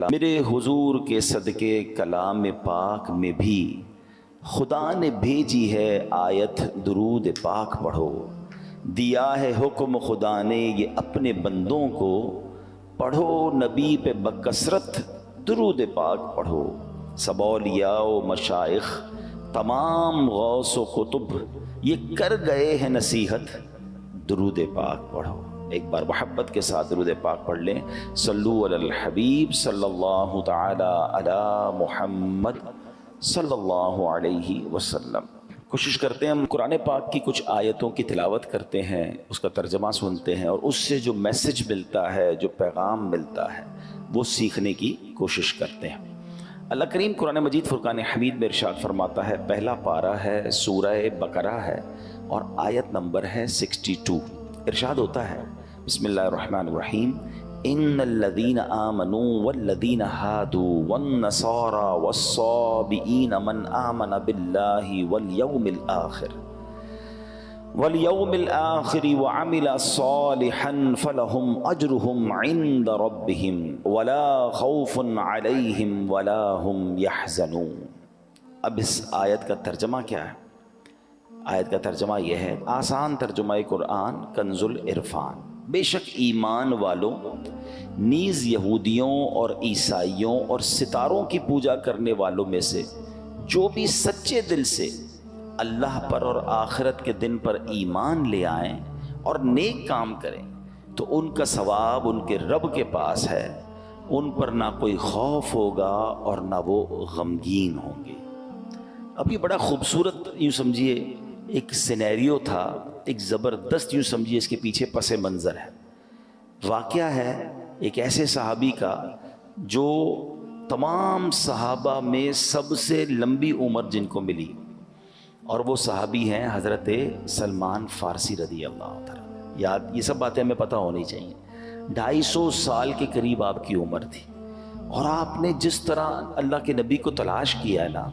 میرے حضور کے صدقے کلام پاک میں بھی خدا نے بھیجی ہے آیت درود پاک پڑھو، دیا ہے حکم خدا نے یہ اپنے بندوں کو، پڑھو نبی پہ بکثرت درود پاک پڑھو۔ سب اولیاء و مشائخ تمام غوث و قطب یہ کر گئے ہیں نصیحت، درود پاک پڑھو۔ ایک بار محبت کے ساتھ درود پاک پڑھ لیں، صلو علی الحبیب صلی اللہ تعالی علی محمد صلی اللہ علیہ وسلم۔ کوشش کرتے ہیں ہم قرآن پاک کی کچھ آیتوں کی تلاوت کرتے ہیں، اس کا ترجمہ سنتے ہیں، اور اس سے جو میسج ملتا ہے، جو پیغام ملتا ہے، وہ سیکھنے کی کوشش کرتے ہیں۔ اللہ کریم قرآن مجید فرقان حمید میں ارشاد فرماتا ہے، پہلا پارہ ہے، سورہ بقرہ ہے اور آیت نمبر ہے 62۔ ارشاد ہوتا ہے، بسم اللہ الرحمن الرحیم، ان الذین آمنوا والذین ہادوا والنصارى والصابئین من آمن باللہ والیوم الآخر وعمل صالحا فلہم اجرہم عند ربہم ولا خوف علیہم ولا ہم یحزنون۔ اب اس آیت کا ترجمہ کیا ہے؟ آیت کا ترجمہ یہ ہے، آسان ترجمہ قرآن کنز العرفان، بے شک ایمان والوں نیز یہودیوں اور عیسائیوں اور ستاروں کی پوجا کرنے والوں میں سے جو بھی سچے دل سے اللہ پر اور آخرت کے دن پر ایمان لے آئیں اور نیک کام کریں تو ان کا ثواب ان کے رب کے پاس ہے، ان پر نہ کوئی خوف ہوگا اور نہ وہ غمگین ہوں گے۔ اب یہ بڑا خوبصورت یوں سمجھیے ایک سینیریو تھا، ایک زبردست یوں سمجھیے اس کے پیچھے پس منظر ہے۔ واقعہ ہے ایک ایسے صحابی کا جو تمام صحابہ میں سب سے لمبی عمر جن کو ملی، اور وہ صحابی ہیں حضرت سلمان فارسی رضی اللہ تعالیٰ۔ یاد یہ سب باتیں ہمیں پتہ ہونی چاہیے۔ 250 سال کے قریب آپ کی عمر تھی، اور آپ نے جس طرح اللہ کے نبی کو تلاش کیا ہے نا،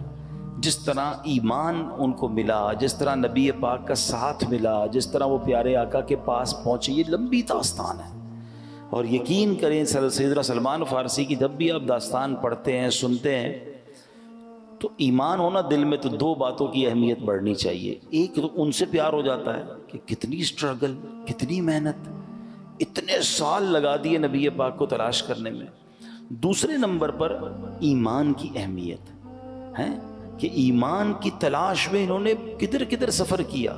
جس طرح ایمان ان کو ملا، جس طرح نبی پاک کا ساتھ ملا، جس طرح وہ پیارے آقا کے پاس پہنچے، یہ لمبی داستان ہے۔ اور یقین کریں سیدنا سلمان فارسی کی جب بھی آپ داستان پڑھتے ہیں، سنتے ہیں، تو ایمان ہونا دل میں تو دو باتوں کی اہمیت بڑھنی چاہیے۔ ایک تو ان سے پیار ہو جاتا ہے کہ کتنی اسٹرگل، کتنی محنت، اتنے سال لگا دیے نبی پاک کو تلاش کرنے میں۔ دوسرے نمبر پر ایمان کی اہمیت ہے کہ ایمان کی تلاش میں انہوں نے کدھر کدھر سفر کیا۔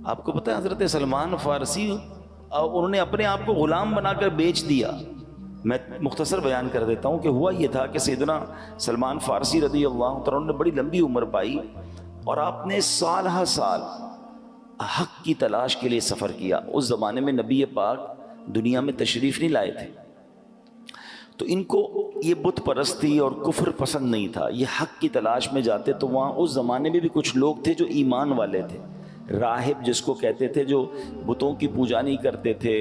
آپ کو پتہ ہے حضرت سلمان فارسی انہوں نے اپنے آپ کو غلام بنا کر بیچ دیا۔ میں مختصر بیان کر دیتا ہوں کہ ہوا یہ تھا کہ سیدنا سلمان فارسی رضی اللہ تعالیٰ نے بڑی لمبی عمر پائی، اور آپ نے سال ہر سال حق کی تلاش کے لیے سفر کیا۔ اس زمانے میں نبی پاک دنیا میں تشریف نہیں لائے تھے، تو ان کو یہ بت پرستی اور کفر پسند نہیں تھا، یہ حق کی تلاش میں جاتے۔ تو وہاں اس زمانے میں بھی کچھ لوگ تھے جو ایمان والے تھے، راہب جس کو کہتے تھے، جو بتوں کی پوجا نہیں کرتے تھے،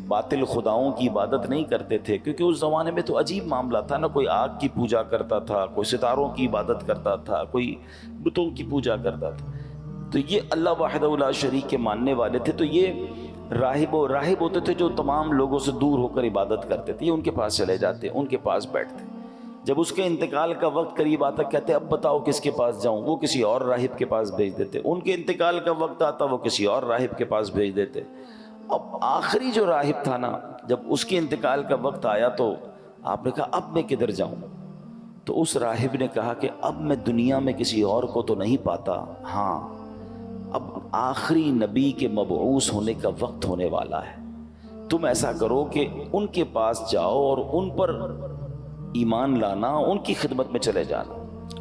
باطل خداؤں کی عبادت نہیں کرتے تھے، کیونکہ اس زمانے میں تو عجیب معاملہ تھا نا، کوئی آگ کی پوجا کرتا تھا، کوئی ستاروں کی عبادت کرتا تھا، کوئی بتوں کی پوجا کرتا تھا۔ تو یہ اللہ وحدہ لا شریک کے ماننے والے تھے، تو یہ راہب ہوتے تھے جو تمام لوگوں سے دور ہو کر عبادت کرتے تھے، یہ ان کے پاس چلے جاتے، ان کے پاس بیٹھتے۔ جب اس کے انتقال کا وقت قریب آتا، کہتے اب بتاؤ کس کے پاس جاؤں، وہ کسی اور راہب کے پاس بھیج دیتے۔ ان کے انتقال کا وقت آتا، وہ کسی اور راہب کے پاس بھیج دیتے۔ اب آخری جو راہب تھا نا، جب اس کے انتقال کا وقت آیا تو آپ نے کہا اب میں کدھر جاؤں؟ تو اس راہب نے کہا کہ اب میں دنیا میں کسی اور کو تو نہیں پاتا، ہاں اب آخری نبی کے مبعوث ہونے کا وقت ہونے والا ہے، تم ایسا کرو کہ ان کے پاس جاؤ اور ان پر ایمان لانا، ان کی خدمت میں چلے جانا۔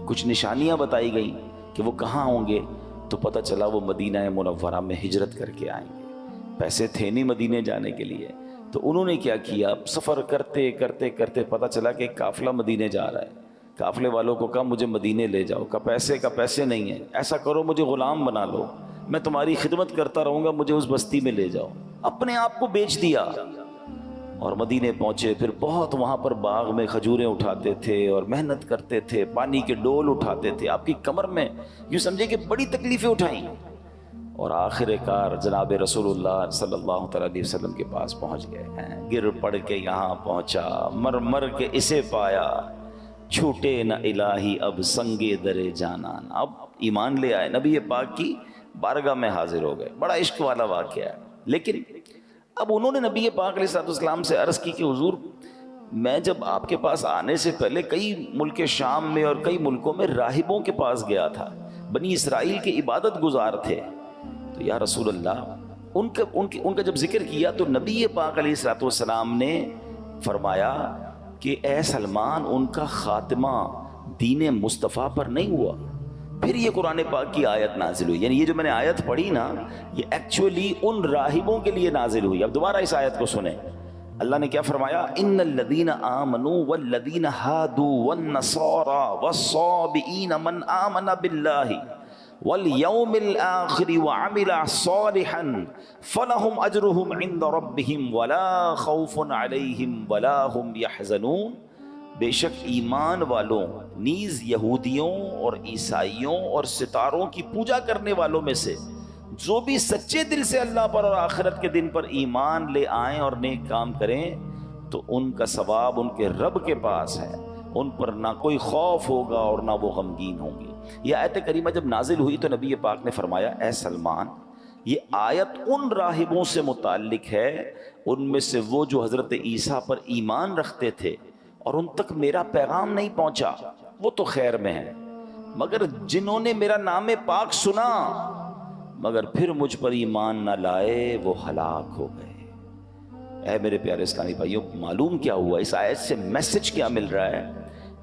کچھ نشانیاں بتائی گئیں کہ وہ کہاں ہوں گے، تو پتہ چلا وہ مدینہ منورہ میں ہجرت کر کے آئیں گے۔ پیسے تھے نہیں مدینے جانے کے لیے، تو انہوں نے کیا کیا، سفر کرتے کرتے کرتے پتہ چلا کہ ایک قافلہ مدینے جا رہا ہے۔ قافلے والوں کو کہا مجھے مدینے لے جاؤ، کہا پیسے نہیں ہیں، ایسا کرو مجھے غلام بنا لو، میں تمہاری خدمت کرتا رہوں گا، مجھے اس بستی میں لے جاؤ۔ اپنے آپ کو بیچ دیا اور مدینے پہنچے۔ پھر بہت وہاں پر باغ میں کھجوریں اٹھاتے تھے اور محنت کرتے تھے، پانی کے ڈول اٹھاتے تھے، آپ کی کمر میں یوں سمجھے کہ بڑی تکلیفیں اٹھائیں، اور آخر کار جناب رسول اللہ صلی اللہ تعالیٰ علیہ وسلم کے پاس پہنچ گئے ہیں. گر پڑ کے یہاں پہنچا، مر مر کے اسے پایا، چھوٹے نہ الہی اب سنگے درے جانان. اب ایمان لے آئے، نبی پاک کی بارگاہ میں حاضر ہو گئے. بڑا عشق والا واقعہ ہے. لیکن اب انہوں نے نبی پاک علیہ السلام سے عرض کی کہ حضور، میں جب آپ کے پاس آنے سے پہلے کئی ملک شام میں اور کئی ملکوں میں راہبوں کے پاس گیا تھا، بنی اسرائیل کے عبادت گزار تھے. تو یا رسول اللہ، ان کا جب ذکر کیا تو نبی پاک علیہ السلام نے فرمایا کہ اے سلمان، ان کا خاتمہ دین مصطفیٰ پر نہیں ہوا. پھر یہ قرآن پاک کی آیت نازل ہوئی. یعنی یہ جو میں نے آیت پڑھی نا، یہ ایکچولی ان راہبوں کے لیے نازل ہوئی. اب دوبارہ اس آیت کو سنیں. اللہ نے کیا فرمایا؟ ان الذین آمنوا والذین ہادوا والنصارى والصابئین من آمن باللہ والیوم الآخر وعمل صالحا فلہم اجرہم عند ربہم ولا خوف علیہم ولا ہم یحزنون. بے شک ایمان والوں نیز یہودیوں اور عیسائیوں اور ستاروں کی پوجا کرنے والوں میں سے جو بھی سچے دل سے اللہ پر اور آخرت کے دن پر ایمان لے آئیں اور نیک کام کریں تو ان کا ثواب ان کے رب کے پاس ہے. ان پر نہ کوئی خوف ہوگا اور نہ وہ غمگین ہوں گے. یہ آیت کریمہ جب نازل ہوئی تو نبی پاک نے فرمایا اے سلمان، یہ آیت ان راہبوں سے متعلق ہے، ان میں سے وہ جو حضرت عیسیٰ پر ایمان رکھتے تھے اور ان تک میرا پیغام نہیں پہنچا، وہ تو خیر میں ہیں، مگر جنہوں نے میرا نام پاک سنا مگر پھر مجھ پر ایمان نہ لائے وہ ہلاک ہو گئے. اے میرے پیارے اسلامی بھائیوں، معلوم کیا ہوا؟ اس آیت سے میسج کیا مل رہا ہے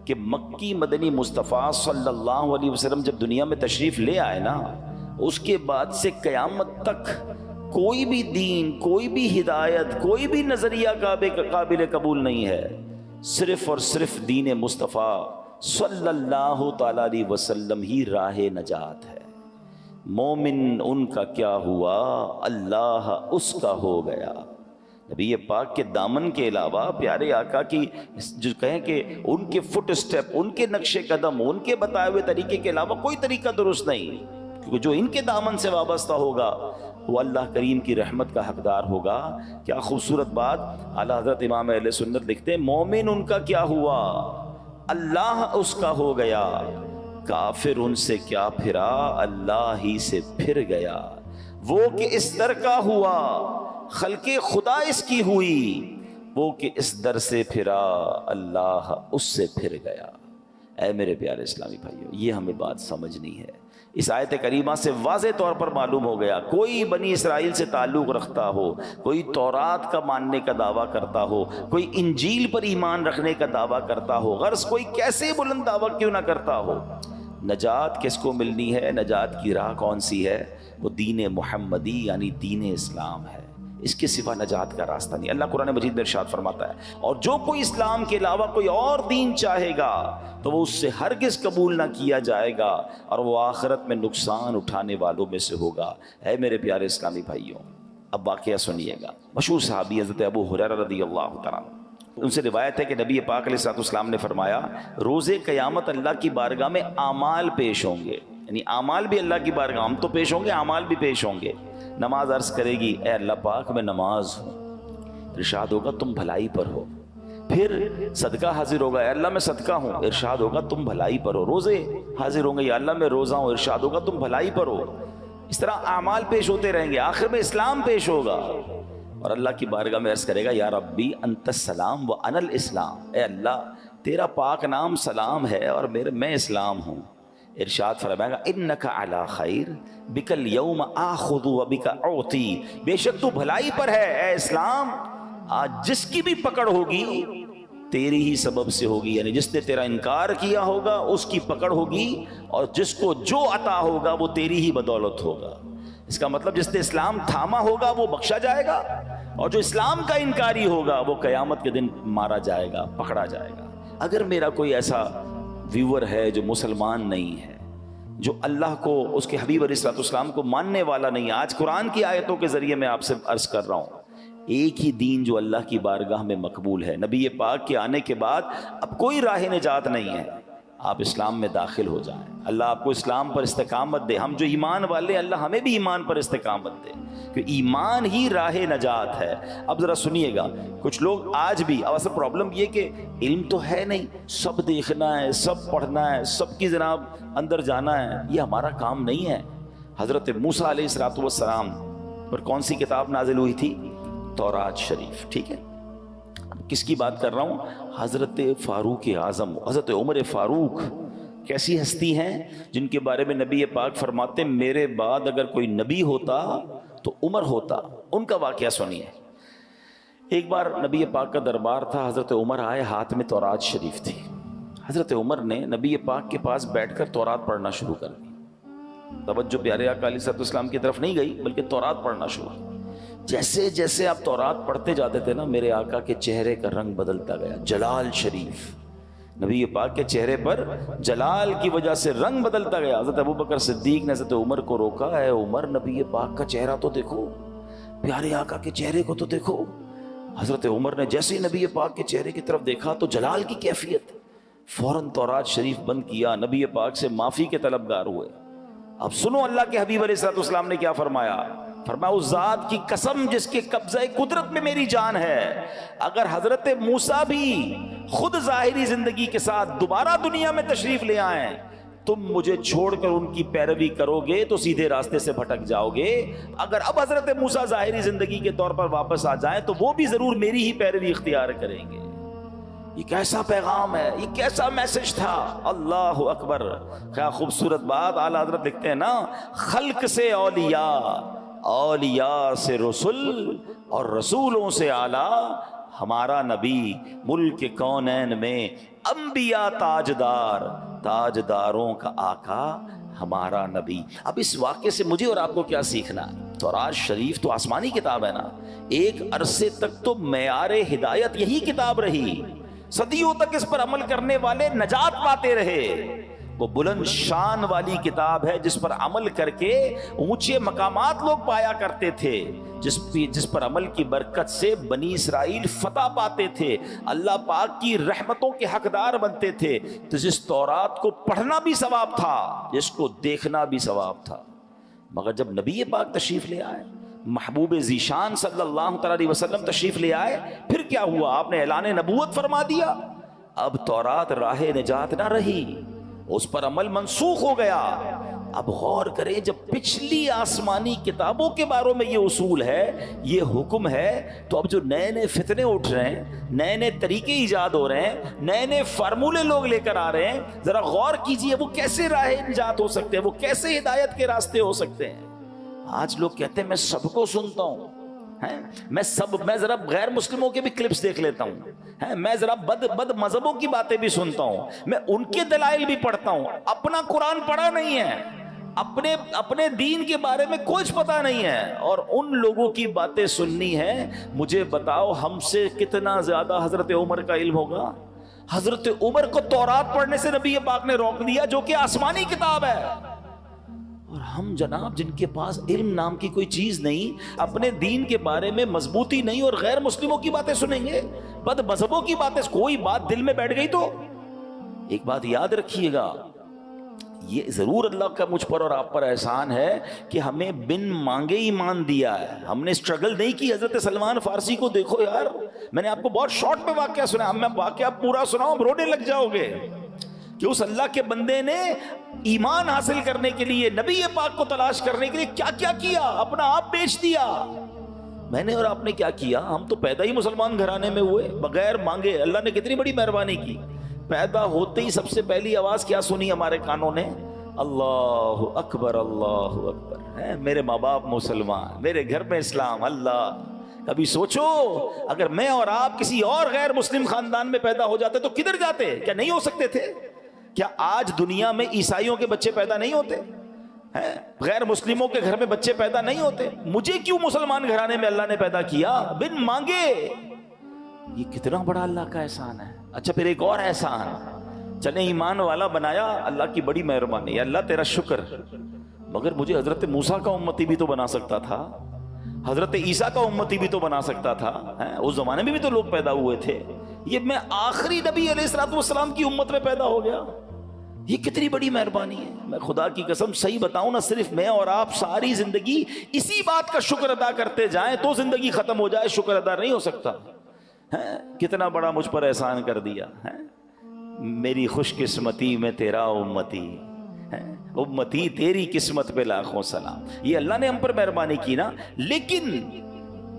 کہ مکی مدنی مصطفیٰ صلی اللہ علیہ وسلم جب دنیا میں تشریف لے آئے نا، اس کے بعد سے قیامت تک کوئی بھی دین، کوئی بھی ہدایت، کوئی بھی نظریہ قابل قبول نہیں ہے. صرف اور صرف دین مصطفیٰ صلی اللہ تعالی علیہ وسلم ہی راہ نجات ہے. مومن ان کا کیا ہوا، اللہ اس کا ہو گیا. نبی پاک کے دامن کے علاوہ پیارے آقا کی جو کہیں کہ ان کے فٹ اسٹیپ، ان کے نقش قدم، ان کے بتائے ہوئے طریقے کے علاوہ کوئی طریقہ درست نہیں. کیونکہ جو ان کے دامن سے وابستہ ہوگا وہ اللہ کریم کی رحمت کا حقدار ہوگا. کیا خوبصورت بات. اعلیٰ حضرت امام اہل سنت لکھتے ہیں مومن ان کا کیا ہوا، اللہ اس کا ہو گیا. کافر ان سے کیا پھرا، اللہ ہی سے پھر گیا. وہ کہ اس در کا ہوا، خلق خدا اس کی ہوئی. وہ کہ اس در سے پھرا، اللہ اس سے پھر گیا. اے میرے پیارے اسلامی بھائیو، یہ ہمیں بات سمجھنی ہے. اس آیت کریمہ سے واضح طور پر معلوم ہو گیا، کوئی بنی اسرائیل سے تعلق رکھتا ہو، کوئی تورات کا ماننے کا دعویٰ کرتا ہو، کوئی انجیل پر ایمان رکھنے کا دعویٰ کرتا ہو، غرض کوئی کیسے بلند دعویٰ کیوں نہ کرتا ہو، نجات کس کو ملنی ہے، نجات کی راہ کون سی ہے؟ وہ دین محمدی یعنی دین اسلام ہے. اس کے سوا نجات کا راستہ نہیں. اللہ قرآن مجید میں ارشاد فرماتا ہے اور جو کوئی اسلام کے علاوہ کوئی اور دین چاہے گا تو وہ اس سے ہرگز قبول نہ کیا جائے گا اور وہ آخرت میں نقصان اٹھانے والوں میں سے ہوگا. اے میرے پیارے اسلامی بھائیوں، اب واقعہ سنیے گا. مشہور صحابی حضرت ابو ہریرہ رضی اللہ تعالیٰ عنہ، ان سے روایت ہے کہ نبی پاک علیہ السلام نے فرمایا روز قیامت اللہ کی بارگاہ میں اعمال پیش ہوں گے. یعنی اعمال بھی اللہ کی بارگاہ، ہم تو پیش ہوں گے، اعمال بھی پیش ہوں گے. نماز عرض کرے گی اے اللہ پاک میں نماز ہوں، ارشاد ہوگا تم بھلائی پر ہو. پھر صدقہ حاضر ہوگا، اے اللہ میں صدقہ ہوں، ارشاد ہوگا تم بھلائی پر ہو. روزے حاضر ہوں گے، یا اللہ میں روزہ ہوں، ارشاد ہوگا تم بھلائی پر ہو. اس طرح اعمال پیش ہوتے رہیں گے. آخر میں اسلام پیش ہوگا اور اللہ کی بارگاہ میں عرض کرے گا یا ربی انت السلام و انا الاسلام. اے اللہ تیرا پاک نام سلام ہے اور میں اسلام ہوں. ارشاد فرمائے گا انک علی خیر بک الیوم آخذ و بک اعطی. بے شک تو بھلائی پر ہے اے اسلام، آج جس کی بھی پکڑ ہوگی تیری ہی سبب سے ہوگی. یعنی جس نے تیرا انکار کیا ہوگا اس کی پکڑ ہوگی اور جس کو جو عطا ہوگا وہ تیری ہی بدولت ہوگا. اس کا مطلب جس نے اسلام تھاما ہوگا وہ بخشا جائے گا اور جو اسلام کا انکاری ہوگا وہ قیامت کے دن مارا جائے گا، پکڑا جائے گا. اگر میرا کوئی ایسا ویور ہے جو مسلمان نہیں ہے، جو اللہ کو، اس کے حبیب علیہ السلام کو ماننے والا نہیں ہے، آج قرآن کی آیتوں کے ذریعے میں آپ سے عرض کر رہا ہوں ایک ہی دین جو اللہ کی بارگاہ میں مقبول ہے. نبی پاک کے آنے کے بعد اب کوئی راہ نجات نہیں ہے. آپ اسلام میں داخل ہو جائیں. اللہ آپ کو اسلام پر استقامت دے. ہم جو ایمان والے اللہ ہمیں بھی ایمان پر استقامت دے, کہ ایمان ہی راہ نجات ہے. اب ذرا سنیے گا, کچھ لوگ آج بھی, اب اصل پرابلم یہ کہ علم تو ہے نہیں, سب دیکھنا ہے, سب پڑھنا ہے, سب کی جناب اندر جانا ہے, یہ ہمارا کام نہیں ہے. حضرت موسیٰ علیہ السلام پر کون سی کتاب نازل ہوئی تھی؟ تورات شریف. ٹھیک ہے, کس کی بات کر رہا ہوں؟ حضرت فاروق اعظم, حضرت عمر فاروق. کیسی ہستی ہیں جن کے بارے میں نبی پاک فرماتے ہیں میرے بعد اگر کوئی نبی ہوتا تو عمر ہوتا. ان کا واقعہ سنیے. ایک بار نبی پاک کا دربار تھا, حضرت عمر آئے, ہاتھ میں تورات شریف تھی. حضرت عمر نے نبی پاک کے پاس بیٹھ کر تورات پڑھنا شروع کر دی. توجہ پیارے آقا علیہ السلام کی طرف نہیں گئی, بلکہ تورات پڑھنا شروع. جیسے جیسے آپ تورات پڑھتے جاتے تھے نا, میرے آقا کے چہرے کا رنگ بدلتا گیا. جلال شریف, نبی پاک کے چہرے پر جلال کی وجہ سے رنگ بدلتا گیا. حضرت ابوبکر صدیق نے حضرت عمر کو روکا, اے عمر نبی پاک کا چہرہ تو دیکھو, پیارے آقا کے چہرے کو تو دیکھو. حضرت عمر نے جیسے ہی نبی پاک کے چہرے کی طرف دیکھا تو جلال کی کیفیت, فوراً تورات شریف بند کیا, نبی پاک سے معافی کے طلبگار ہوئے. اب سنو اللہ کے حبیب علیہ السلام نے کیا فرمایا. فرمایا اس ذات کی قسم جس کے قبضہ قدرت میں میری جان ہے, اگر حضرت موسیٰ بھی خود ظاہری زندگی کے ساتھ دوبارہ دنیا میں تشریف لے آئیں, تم مجھے چھوڑ کر ان کی پیروی کرو گے تو سیدھے راستے سے بھٹک جاؤ گے. اگر اب حضرت موسیٰ ظاہری زندگی کے طور پر واپس آ جائیں تو وہ بھی ضرور میری ہی پیروی اختیار کریں گے. یہ کیسا پیغام ہے, یہ کیسا میسج تھا. اللہ اکبر, کیا خوبصورت بات. اعلیٰ حضرت لکھتے ہیں نا, خلق سے اولیاء, اولیاء سے رسول, اور رسولوں سے اعلیٰ ہمارا نبی. ملک کونین میں انبیاء تاجدار, تاجداروں کا آقا ہمارا نبی. اب اس واقعے سے مجھے اور آپ کو کیا سیکھنا ہے؟ تورات شریف تو آسمانی کتاب ہے نا, ایک عرصے تک تو معیار ہدایت یہی کتاب رہی, صدیوں تک اس پر عمل کرنے والے نجات پاتے رہے. وہ بلند شان والی کتاب ہے جس پر عمل کر کے اونچے مقامات لوگ پایا کرتے تھے, جس پر عمل کی برکت سے بنی اسرائیل فتح پاتے تھے, اللہ پاک کی رحمتوں کے حقدار بنتے تھے. تو جس تورات کو پڑھنا بھی ثواب تھا, جس کو دیکھنا بھی ثواب تھا. مگر جب نبی پاک تشریف لے آئے, محبوب ذیشان صلی اللہ تعالی علیہ وسلم تشریف لے آئے, پھر کیا ہوا؟ آپ نے اعلان نبوت فرما دیا. اب تورات راہ نجات نہ رہی, اس پر عمل منسوخ ہو گیا. اب غور کریں, جب پچھلی آسمانی کتابوں کے بارے میں یہ اصول ہے, یہ حکم ہے, تو اب جو نئے نئے فتنے اٹھ رہے ہیں, نئے نئے طریقے ایجاد ہو رہے ہیں, نئے نئے فارمولے لوگ لے کر آ رہے ہیں, ذرا غور کیجئے وہ کیسے راہ نجات ہو سکتے ہیں, وہ کیسے ہدایت کے راستے ہو سکتے ہیں. آج لوگ کہتے ہیں میں سب کو سنتا ہوں, میں ذرا غیر مسلموں کے بھی کلپس دیکھ لیتا ہوں, میں ذرا بد مذہبوں کی باتیں بھی سنتا ہوں, میں ان کے دلائل بھی پڑھتا ہوں. اپنا قرآن پڑھا نہیں ہے, اپنے دین کے بارے میں کچھ پتا نہیں ہے, اور ان لوگوں کی باتیں سننی ہے. مجھے بتاؤ ہم سے کتنا زیادہ حضرت عمر کا علم ہوگا. حضرت عمر کو تورات پڑھنے سے نبی پاک نے روک دیا, جو کہ آسمانی کتاب ہے. اور ہم جناب جن کے پاس علم نام کی کوئی چیز نہیں, اپنے دین کے بارے میں مضبوطی نہیں, اور غیر مسلموں کی باتیں سنیں گے, بد مذہبوں کی باتیں. کوئی بات دل میں بیٹھ گئی تو ایک بات یاد رکھیے گا, یہ ضرور اللہ کا مجھ پر اور آپ پر احسان ہے کہ ہمیں بن مانگے ایمان دیا ہے. ہم نے اسٹرگل نہیں کی. حضرت سلمان فارسی کو دیکھو یار, میں نے آپ کو بہت شارٹ پہ واقعہ سنا, میں واقعہ پورا سناؤں رونے لگ جاؤ گے, کہ اس اللہ کے بندے نے ایمان حاصل کرنے کے لیے, نبی پاک کو تلاش کرنے کے لیے کیا کیا کیا, اپنا آپ بیچ دیا. میں نے اور آپ نے کیا کیا؟ ہم تو پیدا ہی مسلمان گھرانے میں ہوئے, بغیر مانگے. اللہ نے کتنی بڑی مہربانی کی, پیدا ہوتے ہی سب سے پہلی آواز کیا سنی ہمارے کانوں نے؟ اللہ اکبر, اللہ اکبر. میرے ماں باپ مسلمان, میرے گھر میں اسلام. اللہ, کبھی سوچو اگر میں اور آپ کسی اور غیر مسلم خاندان میں پیدا ہو جاتے تو کدھر جاتے؟ کیا نہیں ہو سکتے تھے؟ کیا آج دنیا میں عیسائیوں کے بچے پیدا نہیں ہوتے, غیر مسلموں کے گھر میں بچے پیدا نہیں ہوتے؟ مجھے کیوں مسلمان گھرانے میں اللہ نے پیدا کیا بن مانگے؟ یہ کتنا بڑا اللہ کا احسان ہے. اچھا پھر ایک اور احسان, چلے ایمان والا بنایا, اللہ کی بڑی مہربانی, اللہ تیرا شکر, مگر مجھے حضرت موسیٰ کا امتی بھی تو بنا سکتا تھا, حضرت عیسیٰ کا امتی بھی تو بنا سکتا تھا. اس زمانے میں بھی تو لوگ پیدا ہوئے تھے. یہ میں آخری نبی علیہ السلام کی امت میں پیدا ہو گیا. یہ کتنی بڑی مہربانی ہے. میں خدا کی قسم صحیح بتاؤں نا، صرف میں اور آپ ساری زندگی اسی بات کا شکر ادا کرتے جائیں تو زندگی ختم ہو جائے، شکر ادا نہیں ہو سکتا. کتنا بڑا مجھ پر احسان کر دیا ہے. میری خوش قسمتی میں تیرا امتی، امتی تیری قسمت پہ لاکھوں سلام. یہ اللہ نے ہم پر مہربانی کی نا. لیکن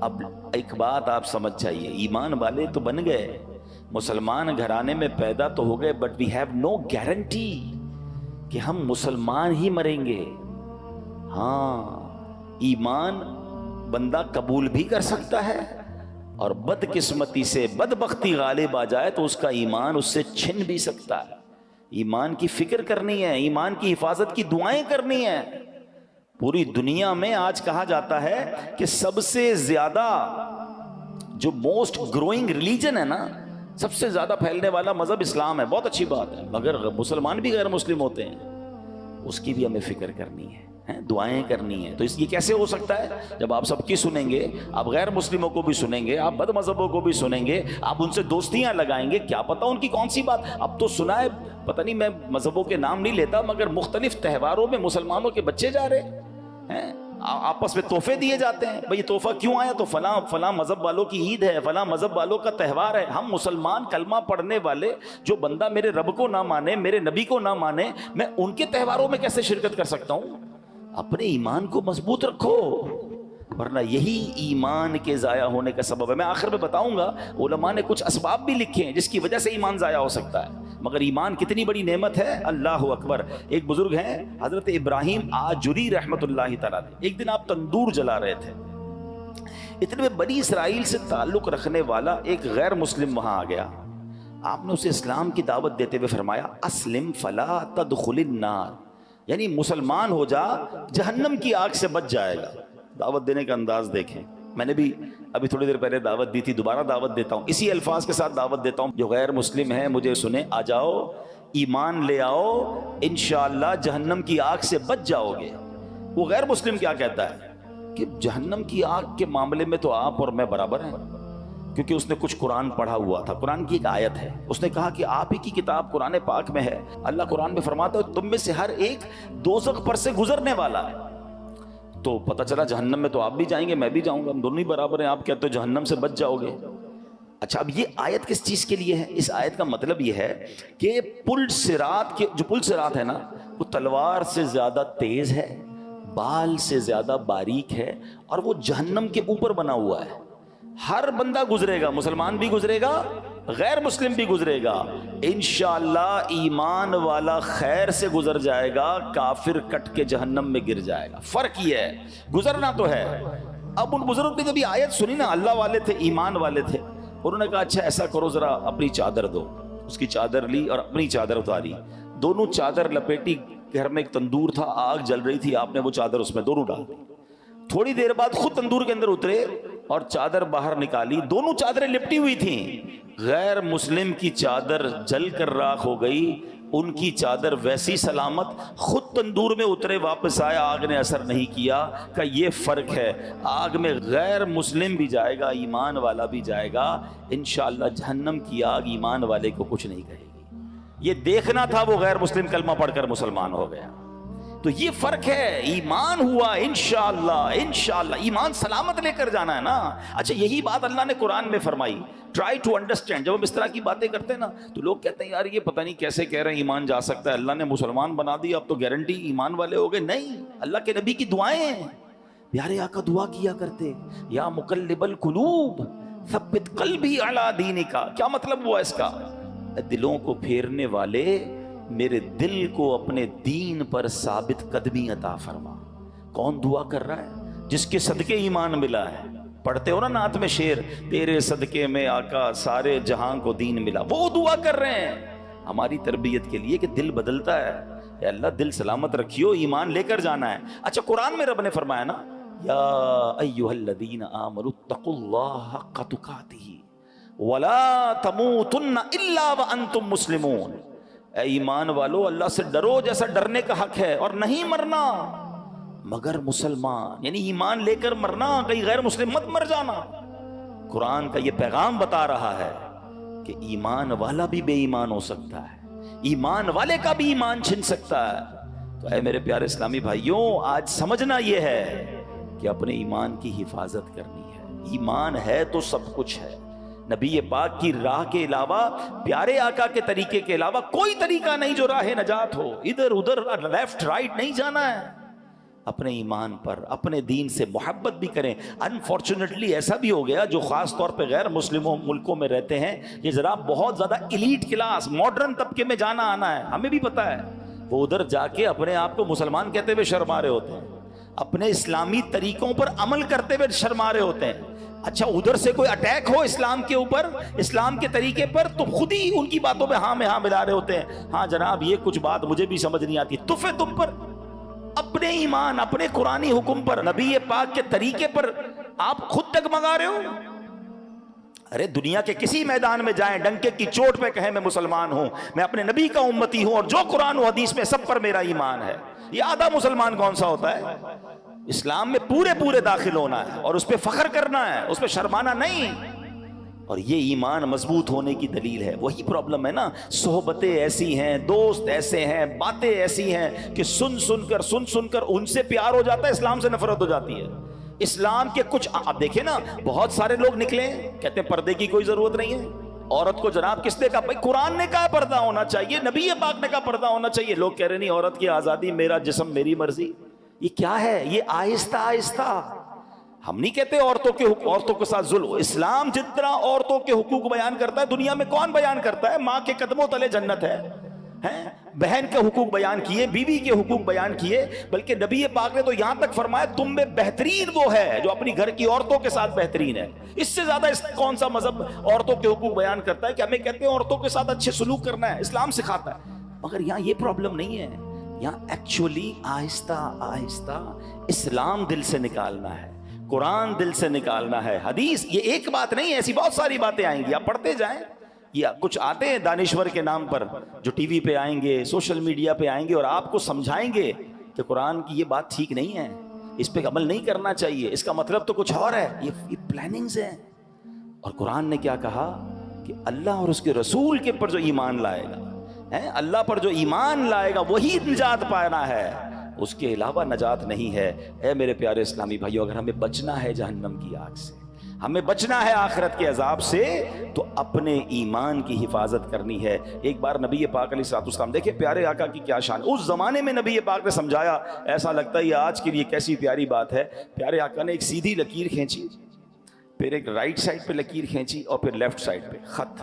اب ایک بات آپ سمجھ جائیے، ایمان والے تو بن گئے، مسلمان گھرانے میں پیدا تو ہو گئے، but we have no guarantee کہ ہم مسلمان ہی مریں گے. ہاں، ایمان بندہ قبول بھی کر سکتا ہے، اور بد قسمتی سے بدبختی غالب آ جائے تو اس کا ایمان اس سے چھن بھی سکتا ہے. ایمان کی فکر کرنی ہے، ایمان کی حفاظت کی دعائیں کرنی ہیں. پوری دنیا میں آج کہا جاتا ہے کہ سب سے زیادہ جو موسٹ گروئنگ ریلیجن ہے نا، سب سے زیادہ پھیلنے والا مذہب اسلام ہے. بہت اچھی بات ہے، مگر مسلمان بھی غیر مسلم ہوتے ہیں، اس کی بھی ہمیں فکر کرنی ہے، دعائیں کرنی ہیں. تو اس یہ کیسے ہو سکتا ہے؟ جب آپ سب کی سنیں گے، آپ غیر مسلموں کو بھی سنیں گے، آپ بد مذہبوں کو بھی سنیں گے، آپ ان سے دوستیاں لگائیں گے، کیا پتہ ان کی کون سی بات. اب تو سنا ہے، پتہ نہیں، میں مذہبوں کے نام نہیں لیتا، مگر مختلف تہواروں میں مسلمانوں کے بچے جا رہے ہیں، آپس میں تحفے دیے جاتے ہیں. بھئی یہ تحفہ کیوں آیا؟ تو فلاں مذہب والوں کی عید ہے، فلاں مذہب والوں کا تہوار ہے. ہم مسلمان کلمہ پڑھنے والے، جو بندہ میرے رب کو نہ مانے، میرے نبی کو نہ مانے، میں ان کے تہواروں میں کیسے شرکت کر سکتا ہوں؟ اپنے ایمان کو مضبوط رکھو، ورنہ یہی ایمان کے ضائع ہونے کا سبب ہے. میں آخر میں بتاؤں گا، علماء نے کچھ اسباب بھی لکھے ہیں جس کی وجہ سے ایمان ضائع ہو سکتا ہے، مگر ایمان کتنی بڑی نعمت ہے. اللہ اکبر. ایک بزرگ ہیں حضرت ابراہیم آجری رحمت اللہ تعالیٰ. ایک دن آپ تندور جلا رہے تھے، اتنے میں بنی اسرائیل سے تعلق رکھنے والا ایک غیر مسلم وہاں آ گیا. آپ نے اسے اسلام کی دعوت دیتے ہوئے فرمایا، اسلم فلا تدخل النار، یعنی مسلمان ہو جا، جہنم کی آگ سے بچ جائے گا. دعوت دینے کا انداز دیکھیں. میں نے بھی ابھی تھوڑی دیر پہلے دعوت دی تھی، دوبارہ دعوت دیتا ہوں، اسی الفاظ کے ساتھ دعوت دیتا ہوں. جو غیر مسلم ہیں مجھے سنیں، آ جاؤ، ایمان لے آؤ، انشاءاللہ جہنم کی آگ سے بچ جاؤ گے. وہ غیر مسلم کیا کہتا ہے کہ جہنم کی آگ کے معاملے میں تو آپ اور میں برابر ہیں، کیونکہ اس نے کچھ قرآن پڑھا ہوا تھا. قرآن کی ایک آیت ہے، اس نے کہا کہ آپ ہی کی کتاب قرآن پاک میں ہے، اللہ قرآن میں فرماتا ہے تم میں سے ہر ایک دوزخ پر سے گزرنے والا ہے. تو پتہ چلا جہنم میں تو آپ بھی جائیں گے، میں بھی جاؤں گا، ہم دونوں ہی برابر ہیں. آپ کہتے ہو جہنم سے بچ جاؤ گے. اچھا، اب یہ آیت کس چیز کے لیے ہے؟ اس آیت کا مطلب یہ ہے کہ پل صراط ہے نا، وہ تلوار سے زیادہ تیز ہے، بال سے زیادہ باریک ہے، اور وہ جہنم کے اوپر بنا ہوا ہے. ہر بندہ گزرے گا، مسلمان بھی گزرے گا، غیر مسلم بھی گزرے گا. انشاءاللہ ایمان والا خیر سے گزر جائے گا، کافر کٹ کے جہنم میں گر جائے گا. فرق یہ ہے، گزرنا تو ہے. اب ان بزرگ نے جب یہ آیت سنی نا، اللہ والے تھے، ایمان والے تھے، انہوں نے کہا اچھا ایسا کرو، ذرا اپنی چادر دو. اس کی چادر لی اور اپنی چادر اتاری، دونوں چادر لپیٹی. گھر میں ایک تندور تھا، آگ جل رہی تھی، آپ نے وہ چادر اس میں دونوں ڈال دی. تھوڑی دیر بعد خود تندور کے اندر اترے اور چادر باہر نکالی، دونوں چادریں لپٹی ہوئی تھیں. غیر مسلم کی چادر جل کر راکھ ہو گئی، ان کی چادر ویسی سلامت. خود تندور میں اترے، واپس آئے، آگ نے اثر نہیں کیا. کہ یہ فرق ہے، آگ میں غیر مسلم بھی جائے گا، ایمان والا بھی جائے گا. انشاءاللہ جہنم کی آگ ایمان والے کو کچھ نہیں کہے گی. یہ دیکھنا تھا، وہ غیر مسلم کلمہ پڑھ کر مسلمان ہو گیا. تو یہ فرق ہے. ایمان ہوا، انشاءاللہ ایمان سلامت لے کر جانا ہے نا. اچھا، یہی بات اللہ نے قرآن میں فرمائی. Try to understand. جب ہم اس طرح کی باتیں کرتے ہیں نا، تو لوگ کہتے ہیں یار یہ پتہ نہیں کیسے کہہ رہے ہیں ایمان جا سکتا ہے، اللہ نے مسلمان بنا دیا، اب تو گارنٹی ایمان والے ہو گئے. نہیں، اللہ کے نبی کی دعائیں ہیں. پیارے آقا دعا کیا کرتے، یا مقلب القلوب ثبت قلبی علی دینک. کیا مطلب ہوا اس کا؟ دلوں کو پھیرنے والے، میرے دل کو اپنے دین پر ثابت قدمی عطا فرما. کون دعا کر رہا ہے؟ جس کے صدقے ایمان ملا ہے. پڑھتے ہو نا نعت میں شعر، تیرے صدقے میں آقا سارے جہاں کو دین ملا. وہ دعا کر رہے ہیں ہماری تربیت کے لیے کہ دل بدلتا ہے. اے اللہ دل سلامت رکھیو، ایمان لے کر جانا ہے. اچھا، قرآن میں رب نے فرمایا نا، یا ایھا الذین آمنوا اتقوا اللہ حق تقاتہ ولا تموتن الا وانتم مسلمون. اے ایمان والو، اللہ سے ڈرو جیسا ڈرنے کا حق ہے، اور نہیں مرنا مگر مسلمان. یعنی ایمان لے کر مرنا، کہیں غیر مسلم مت مر جانا. قرآن کا یہ پیغام بتا رہا ہے کہ ایمان والا بھی بے ایمان ہو سکتا ہے، ایمان والے کا بھی ایمان چھن سکتا ہے۔ تو اے میرے پیارے اسلامی بھائیوں، آج سمجھنا یہ ہے کہ اپنے ایمان کی حفاظت کرنی ہے۔ ایمان ہے تو سب کچھ ہے۔ نبی پاک کی راہ کے علاوہ، پیارے آقا کے طریقے کے علاوہ کوئی طریقہ نہیں جو راہ نجات ہو۔ ادھر ادھر لیفٹ رائٹ نہیں جانا ہے۔ اپنے ایمان پر، اپنے دین سے محبت بھی کریں۔ انفارچونیٹلی ایسا بھی ہو گیا، جو خاص طور پہ غیر مسلموں ملکوں میں رہتے ہیں، یہ ذرا بہت زیادہ ایلیٹ کلاس، ماڈرن طبقے میں جانا آنا ہے، ہمیں بھی پتا ہے، وہ ادھر جا کے اپنے آپ کو مسلمان کہتے ہوئے شرما رہے ہوتے ہیں، اپنے اسلامی طریقوں پر عمل کرتے ہوئے شرما رہے ہوتے ہیں۔ اچھا ادھر سے کوئی اٹیک ہو اسلام کے اوپر، اسلام کے طریقے پر، تو خود ہی ان کی باتوں میں ہاں میں ہاں ملا رہے ہوتے ہیں۔ ہاں جناب یہ کچھ بات مجھے بھی سمجھ نہیں آتی، تفے تم پر، اپنے ایمان، اپنے قرآنی حکم پر، نبی پاک کے طریقے پر آپ خود ڈگمگا رہے ہو۔ ارے دنیا کے کسی میدان میں جائیں، ڈنکے کی چوٹ پہ کہیں میں مسلمان ہوں، میں اپنے نبی کا امتی ہوں، اور جو قرآن و حدیث میں سب پر میرا ایمان ہے۔ یہ آدھا مسلمان کون سا ہوتا ہے؟ اسلام میں پورے داخل ہونا ہے اور اس پہ فخر کرنا ہے، اس پہ شرمانا نہیں۔ اور یہ ایمان مضبوط ہونے کی دلیل ہے۔ وہی پرابلم ہے نا، صحبتیں ایسی ہیں، دوست ایسے ہیں، باتیں ایسی ہیں کہ سن سن کر ان سے پیار ہو جاتا ہے، اسلام سے نفرت ہو جاتی ہے۔ اسلام کے کچھ اب دیکھیں نا، بہت سارے لوگ نکلے کہتے ہیں پردے کی کوئی ضرورت نہیں ہے۔ عورت کو جناب کس نے کہا؟ بھائی قرآن نے کہا پردہ ہونا چاہیے، نبی پاک نے کہا پردہ ہونا چاہیے۔ لوگ کہہ رہے نہیں، عورت کی آزادی، میرا جسم میری مرضی۔ یہ کیا ہے؟ یہ آہستہ آہستہ، ہم نہیں کہتے عورتوں کے ساتھ ظلم۔ اسلام جتنا عورتوں کے حقوق بیان کرتا ہے، دنیا میں کون بیان کرتا ہے؟ ماں کے قدموں تلے جنت ہے، بہن کے حقوق بیان کیے، بیوی کے حقوق بیان کیے، بلکہ نبی پاک نے تو یہاں تک فرمایا تم میں بہترین وہ ہے جو اپنی گھر کی عورتوں کے ساتھ بہترین ہے۔ اس سے زیادہ کون سا مذہب عورتوں کے حقوق بیان کرتا ہے کہ ہمیں کہتے ہیں عورتوں کے ساتھ اچھے سلوک کرنا ہے، اسلام سکھاتا ہے۔ مگر یہاں یہ پرابلم نہیں ہے، یہاں ایکچولی آہستہ آہستہ اسلام دل سے نکالنا ہے، قرآن دل سے نکالنا ہے، حدیث۔ یہ ایک بات نہیں ہے، ایسی بہت ساری باتیں آئیں گی، آپ پڑھتے جائیں۔ یہ کچھ آتے ہیں دانشور کے نام پر جو ٹی وی پہ آئیں گے، سوشل میڈیا پہ آئیں گے اور آپ کو سمجھائیں گے کہ قرآن کی یہ بات ٹھیک نہیں ہے، اس پہ عمل نہیں کرنا چاہیے، اس کا مطلب تو کچھ اور ہے، یہ پلاننگز ہیں۔ اور قرآن نے کیا کہا کہ اللہ اور اس کے رسول کے پر جو ایمان لائے گا، اللہ پر جو ایمان لائے گا وہی نجات پانا ہے، اس کے علاوہ نجات نہیں ہے۔ اے میرے پیارے اسلامی بھائیو، اگر ہمیں بچنا ہے جہنم کی آگ سے، ہمیں بچنا ہے آخرت کے عذاب سے، تو اپنے ایمان کی حفاظت کرنی ہے۔ ایک بار نبی پاک علیہ الصلوۃ والسلام، دیکھیں پیارے آقا کی کیا شان، اس زمانے میں نبی پاک نے سمجھایا، ایسا لگتا ہے یہ آج کے لیے کیسی پیاری بات ہے۔ پیارے آقا نے ایک سیدھی لکیر کھینچی، پھر ایک رائٹ سائڈ پہ لکیر کھینچی، اور پھر لیفٹ سائڈ پہ خط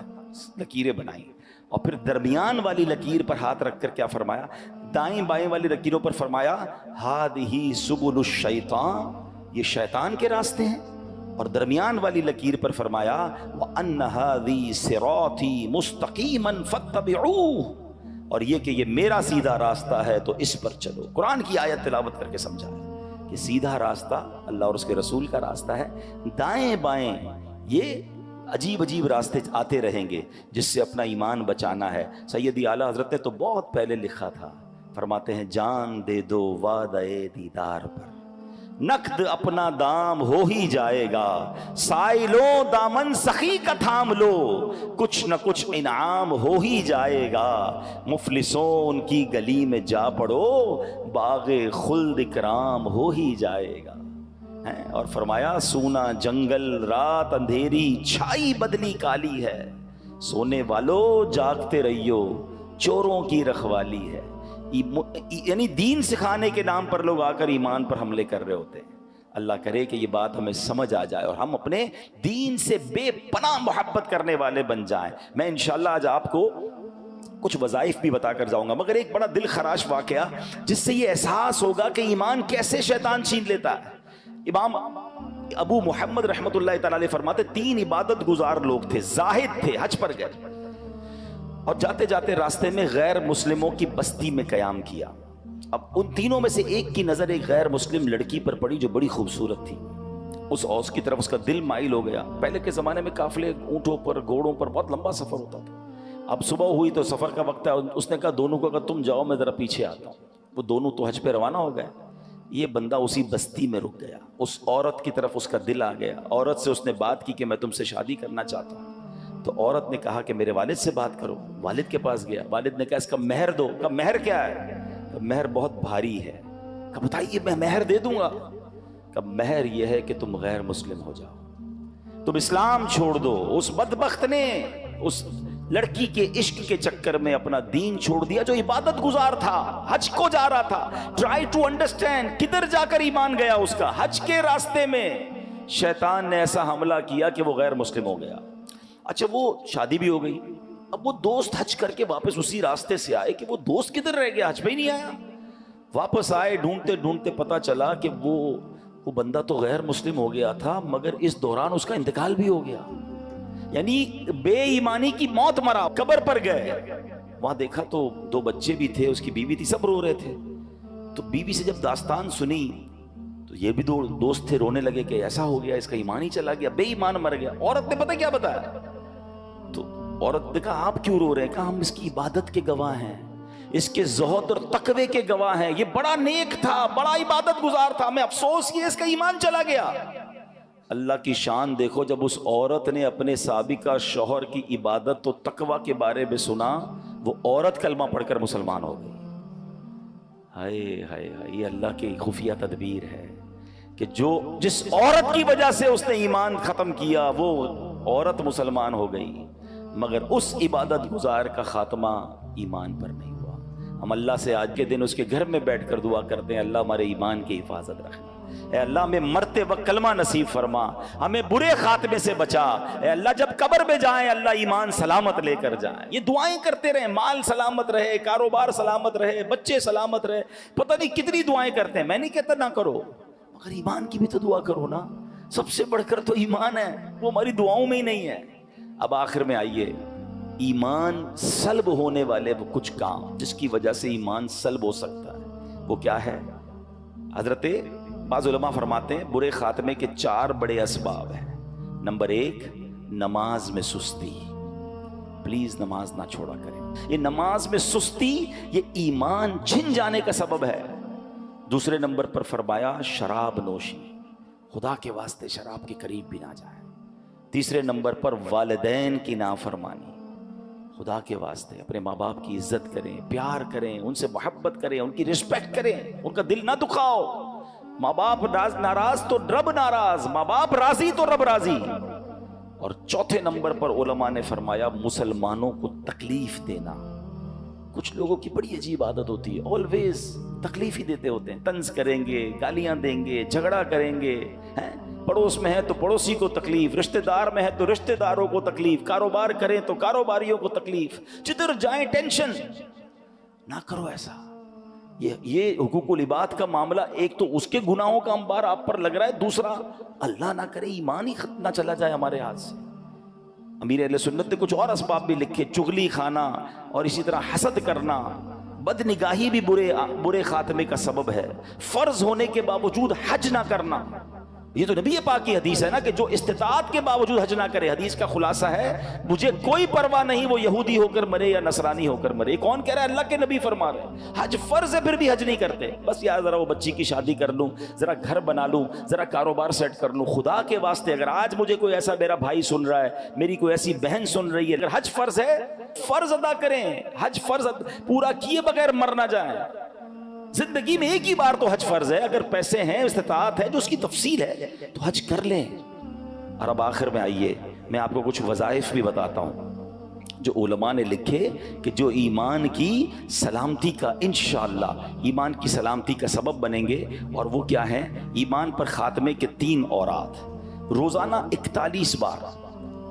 لکیریں بنائیں، اور پھر درمیان والی لکیر پر ہاتھ رکھ کر کیا فرمایا؟ دائیں بائیں والی لکیروں پر فرمایا ہادہ سبل الشیطان، یہ شیطان کے راستے ہیں، اور درمیان والی لکیر پر فرمایا وَأَنَّ هَذِي صِرَاطِي مُسْتَقِيمًا فَاتَّبِعُوهُ، اور یہ کہ یہ میرا سیدھا راستہ ہے تو اس پر چلو۔ قرآن کی آیت تلاوت کر کے سمجھایا کہ سیدھا راستہ اللہ اور اس کے رسول کا راستہ ہے، دائیں بائیں یہ عجیب عجیب راستے آتے رہیں گے جس سے اپنا ایمان بچانا ہے۔ سیدی اعلیٰ حضرت نے تو بہت پہلے لکھا تھا، فرماتے ہیں جان دے دو وعدہ دیدار پر، نقد اپنا دام ہو ہی جائے گا، سائلوں دامن سخی کا تھام لو، کچھ نہ کچھ انعام ہو ہی جائے گا، مفلسوں ان کی گلی میں جا پڑو، باغ خلد اکرام ہو ہی جائے گا۔ اور فرمایا سونا جنگل رات اندھیری چھائی بدلی کالی ہے، سونے والو جاگتے رہیو چوروں کی رکھوالی ہے۔ یعنی دین سکھانے کے نام پر لوگ آ کر ایمان پر حملے کر رہے ہوتے ہیں۔ اللہ کرے کہ یہ بات ہمیں سمجھ آ جائے اور ہم اپنے دین سے بے پناہ محبت کرنے والے بن جائیں۔ میں انشاءاللہ آج آپ کو کچھ وظائف بھی بتا کر جاؤں گا، مگر ایک بڑا دل خراش واقعہ جس سے یہ احساس ہوگا کہ ایمان کیسے شیطان چھین لیتا ہے۔ امام ابو محمد رحمت اللہ تعالی علیہ فرماتے 3 عبادت گزار لوگ تھے، زاہد تھے، حج پر گئے اور جاتے جاتے راستے میں غیر مسلموں کی بستی میں قیام کیا۔ اب ان تینوں میں سے ایک کی نظر ایک غیر مسلم لڑکی پر پڑی جو بڑی خوبصورت تھی، اس اوس کی طرف اس کا دل مائل ہو گیا۔ پہلے کے زمانے میں قافلے اونٹوں پر گھوڑوں پر بہت لمبا سفر ہوتا تھا، اب صبح ہوئی تو سفر کا وقت ہے، اس نے کہا دونوں کو اگر تم جاؤ میں ذرا پیچھے آتا ہوں۔ وہ دونوں تو حج پہ روانہ ہو گئے، یہ بندہ اسی بستی میں رک گیا، اس عورت کی طرف اس کا دل آ گیا، عورت سے اس نے بات کی کہ میں تم سے شادی کرنا چاہتا ہوں۔ تو عورت نے کہا کہ میرے والد سے بات کرو. والد کے پاس گیا, والد نے کہا اس کا مہر دو. کہا مہر کیا ہے؟ کہا مہر بہت بھاری ہے. کہا بتائیے میں مہر دے دوں گا. کہا مہر یہ ہے کہ تم غیر مسلم ہو جاؤ, تم اسلام چھوڑ دو. اس بدبخت نے اس لڑکی کے عشق کے چکر میں اپنا دین چھوڑ دیا, جو عبادت گزار تھا, حج کو جا رہا تھا. ٹرائی ٹو انڈرسٹینڈ کدھر جا کر ایمان گیا اس کا. حج کے راستے میں شیطان نے ایسا حملہ کیا کہ وہ غیر مسلم ہو گیا. اچھا وہ شادی بھی ہو گئی. اب وہ دوست حج کر کے واپس اسی راستے سے آئے کہ وہ دوست کدھر رہ گیا, حج پہ ہی نہیں آیا. واپس آئے, ڈھونڈتے ڈھونڈتے پتا چلا کہ وہ بندہ تو غیر مسلم ہو گیا تھا, مگر اس دوران اس کا انتقال بھی ہو گیا. یعنی بے ایمانی کی موت مرا. قبر پر گئے, وہاں دیکھا تو 2 بچے بھی تھے, اس کی بیوی تھی, سب رو رہے تھے. تو بیوی سے جب داستان سنی تو یہ بھی 2 دوست تھے, رونے لگے کہ ایسا ہو گیا, اس کا ایمان ہی چلا گیا, بے ایمان مر گیا. عورت نے پتہ کیا بتایا؟ تو عورت نے کہا آپ کیوں رو رہے ہیں؟ کہا ہم اس کی عبادت کے گواہ ہیں, اس کے زہد اور تقوی کے گواہ ہیں. یہ بڑا نیک تھا, بڑا عبادت گزار تھا, ہمیں افسوس یہ اس کا ایمان چلا گیا. اللہ کی شان دیکھو, جب اس عورت نے اپنے سابقہ شوہر کی عبادت و تقوی کے بارے میں سنا, وہ عورت کلمہ پڑھ کر مسلمان ہو گئی. ہائے ہائے ہائے, یہ اللہ کی خفیہ تدبیر ہے کہ جس عورت کی وجہ سے اس نے ایمان ختم کیا, وہ عورت مسلمان ہو گئی, مگر اس عبادت گزار کا خاتمہ ایمان پر نہیں ہوا. ہم اللہ سے آج کے دن اس کے گھر میں بیٹھ کر دعا کرتے ہیں, اللہ ہمارے ایمان کی حفاظت رکھنا. اے اللہ ہمیں مرتے وقت کلمہ نصیب فرما, ہمیں برے خاتمے سے بچا. اے اللہ جب قبر میں جائیں اللہ ایمان سلامت لے کر جائیں. یہ دعائیں کرتے رہیں, مال سلامت رہے, کاروبار سلامت رہے, بچے سلامت رہے, پتہ نہیں کتنی دعائیں کرتے ہیں. میں نہیں کہتا نہ کرو, مگر ایمان کی بھی تو دعا کرو نا. سب سے بڑھ کر تو ایمان ہے, وہ ہماری دعاؤں میں ہی نہیں ہے. اب آخر میں آئیے, ایمان سلب ہونے والے وہ کچھ کام جس کی وجہ سے ایمان سلب ہو سکتا ہے, وہ کیا ہے؟ حضرت بعض علماء فرماتے ہیں برے خاتمے کے 4 بڑے اسباب ہیں. نمبر 1, نماز میں سستی. پلیز نماز نہ چھوڑا کریں. یہ نماز میں سستی یہ ایمان چھن جانے کا سبب ہے. دوسرے نمبر پر فرمایا شراب نوشی, خدا کے واسطے شراب کے قریب بھی نہ جائیں. تیسرے نمبر پر والدین کی نافرمانی, خدا کے واسطے اپنے ماں باپ کی عزت کریں, پیار کریں, ان سے محبت کریں, ان کی رسپیکٹ کریں, ان کا دل نہ دکھاؤ. ماں باپ ناراض تو رب ناراض, ماں باپ راضی تو رب راضی. اور چوتھے نمبر پر علماء نے فرمایا مسلمانوں کو تکلیف دینا. کچھ لوگوں کی بڑی عجیب عادت ہوتی ہے, آلویز تکلیف ہی دیتے ہوتے ہیں. طنز کریں گے, گالیاں دیں گے, جھگڑا کریں گے. پڑوس میں ہے تو پڑوسی کو تکلیف, رشتہ دار میں ہے تو رشتہ داروں کو تکلیف, کاروبار کریں تو کاروباریوں کو تکلیف, جدھر جائیں ٹینشن. نہ کرو ایسا. یہ حقوق العباد کا معاملہ, ایک تو اس کے گناہوں کا انبار آپ پر لگ رہا ہے, دوسرا اللہ نہ کرے ایمان ہی ختم نہ چلا جائے ہمارے ہاتھ سے. امیر اہل سنت نے کچھ اور اسباب بھی لکھے, چغلی کھانا اور اسی طرح حسد کرنا, بد نگاہی بھی برے خاتمے کا سبب ہے. فرض ہونے کے باوجود حج نہ کرنا, یہ تو نبی پاک کی حدیث ہے نا کہ جو استطاعت کے باوجود حج نہ کرے. حدیث کا خلاصہ ہے مجھے کوئی پرواہ نہیں وہ یہودی ہو کر مرے یا نصرانی ہو کر مرے. یہ کون کہہ رہا ہے؟ اللہ کے نبی فرما رہے ہیں. حج فرض ہے پھر بھی حج نہیں کرتے. بس یار ذرا وہ بچی کی شادی کر لوں, ذرا گھر بنا لوں, ذرا کاروبار سیٹ کر لوں. خدا کے واسطے اگر آج مجھے کوئی ایسا میرا بھائی سن رہا ہے, میری کوئی ایسی بہن سن رہی ہے, اگر حج فرض ہے فرض ادا کریں. حج فرض پورا کیے بغیر مر نہ جائیں. زندگی میں ایک ہی بار تو حج فرض ہے. اگر پیسے ہیں, استطاعت ہے, جو اس کی تفصیل ہے تو حج کر لیں. اور اب آخر میں آئیے میں آپ کو کچھ وظائف بھی بتاتا ہوں جو علماء نے لکھے کہ جو ایمان کی سلامتی کا انشاءاللہ ایمان کی سلامتی کا سبب بنیں گے. اور وہ کیا ہیں؟ ایمان پر خاتمے کے 3 اوراد روزانہ 41 بار.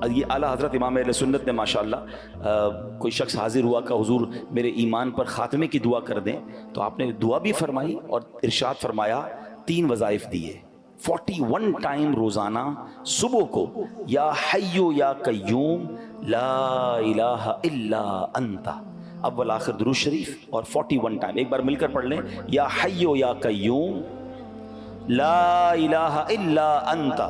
یہ اعلیٰ حضرت امام اہل سنت نے ماشاءاللہ کوئی شخص حاضر ہوا کہ حضور میرے ایمان پر خاتمے کی دعا کر دیں, تو آپ نے دعا بھی فرمائی اور ارشاد فرمایا 3 وظائف دیے. 41 ٹائم روزانہ صبح کو یا حیو یا قیوم لا الہ الا انت اول آخر درود شریف, اور 41 ٹائم ایک بار مل کر پڑھ لیں. یا حیو یا قیوم لا الہ الا انت.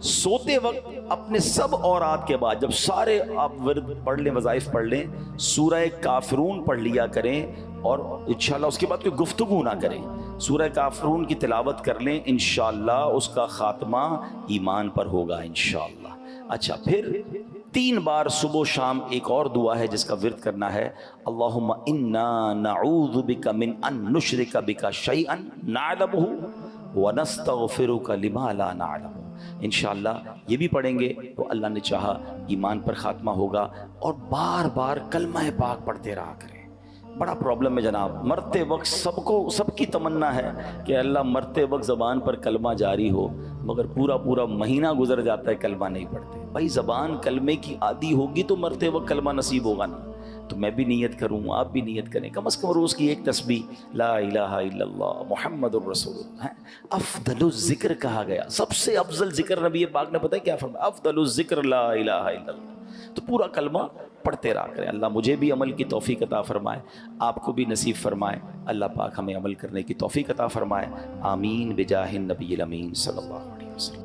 سوتے وقت اپنے سب اورات کے بعد جب سارے آپ ورد پڑھ لیں, وظائف پڑھ لیں, سورہ کافرون پڑھ لیا کریں, اور انشاءاللہ اس کے بعد کوئی گفتگو نہ کریں. سورہ کافرون کی تلاوت کر لیں, انشاءاللہ اس کا خاتمہ ایمان پر ہوگا انشاءاللہ. اچھا, پھر 3 بار صبح و شام ایک اور دعا ہے جس کا ورد کرنا ہے، اللہم انا نعوذ بک من ان نشرک بک شیئا نعلمہ ونستغفرک لما لا نعلم۔ انشاءاللہ یہ بھی پڑھیں گے تو اللہ نے چاہا ایمان پر خاتمہ ہوگا، اور بار بار کلمہ پاک پڑھتے رہا کریں۔ بڑا پرابلم ہے جناب، مرتے وقت سب کی تمنا ہے کہ اللہ مرتے وقت زبان پر کلمہ جاری ہو، مگر پورا مہینہ گزر جاتا ہے کلمہ نہیں پڑھتے۔ بھائی زبان کلمے کی عادی ہوگی تو مرتے وقت کلمہ نصیب ہوگا نا۔ تو میں بھی نیت کروں، آپ بھی نیت کریں، کم از کم روز کی ایک تسبیح لا الہ الا اللہ محمد الرسول اللہ۔ افضل الذکر کہا گیا، سب سے افضل ذکر نبی پاک نے پتہ کیا فرمایا؟ افضل الذکر لا الہ الا اللہ۔ تو پورا کلمہ پڑھتے رہا کریں۔ اللہ مجھے بھی عمل کی توفیق عطا فرمائے، آپ کو بھی نصیب فرمائے، اللہ پاک ہمیں عمل کرنے کی توفیق عطا فرمائے، آمین بجاہ النبی الامین صلی اللہ علیہ وسلم۔